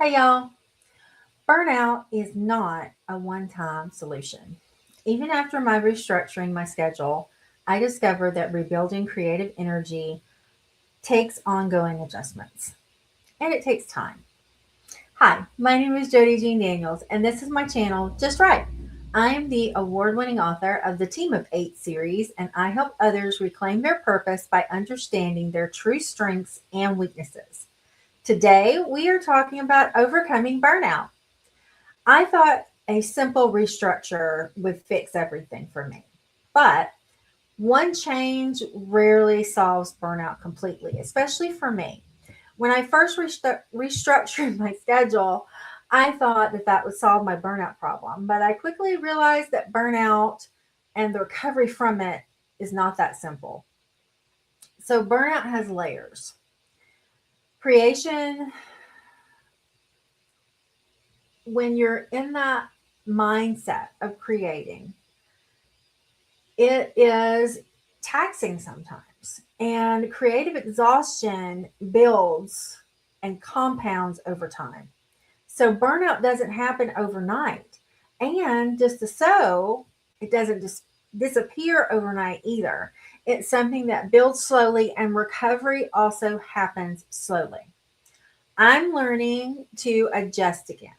Hey y'all, burnout is not a one time solution. Even after my restructuring my schedule, I discovered that rebuilding creative energy takes ongoing adjustments and it takes time. Hi, my name is Jody Jean Daniels, and this is my channel, Just Right. I am the award winning author of the Team of Eight series, and I help others reclaim their purpose by understanding their true strengths and weaknesses. Today, we are talking about overcoming burnout. I thought a simple restructure would fix everything for me. But one change rarely solves burnout completely, especially for me. When I first restructured my schedule, I thought that that would solve my burnout problem. But I quickly realized that burnout and the recovery from it is not that simple. So, burnout has layers. Creation, when you're in that mindset of creating, it is taxing sometimes. And creative exhaustion builds and compounds over time. So burnout doesn't happen overnight. And it doesn't just disappear overnight either. It's something that builds slowly, and recovery also happens slowly. I'm learning to adjust again.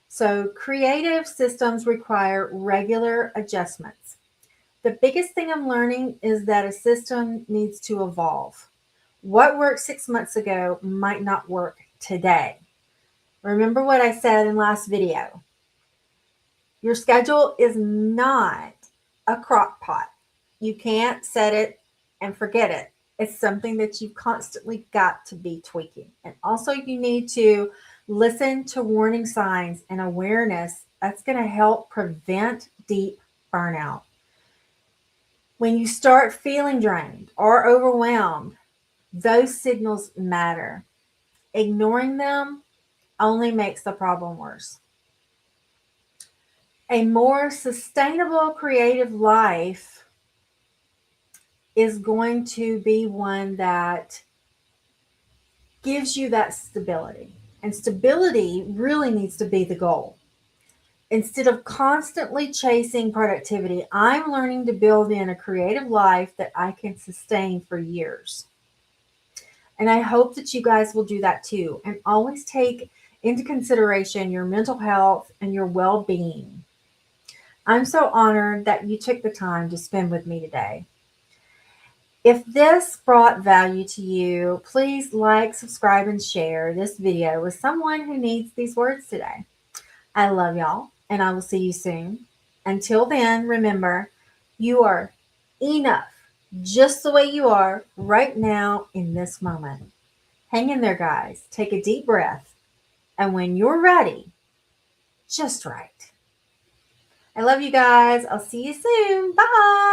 So, creative systems require regular adjustments. The biggest thing I'm learning is that a system needs to evolve. What worked 6 months ago might not work today. Remember what I said in last video. Your schedule is not a crock pot. You can't set it and forget it. It's something that you've constantly got to be tweaking. And also, you need to listen to warning signs and awareness. That's going to help prevent deep burnout. When you start feeling drained or overwhelmed, those signals matter. Ignoring them only makes the problem worse. A more sustainable creative life is going to be one that gives you that stability. And stability really needs to be the goal. Instead of constantly chasing productivity, I'm learning to build in a creative life that I can sustain for years. And I hope that you guys will do that too. And always take into consideration your mental health and your well being. I'm so honored that you took the time to spend with me today. If this brought value to you, please like, subscribe, and share this video with someone who needs these words today. I love y'all, and I will see you soon. Until then, remember, you are enough just the way you are right now in this moment. Hang in there, guys. Take a deep breath. And when you're ready, just right. I love you guys. I'll see you soon. Bye.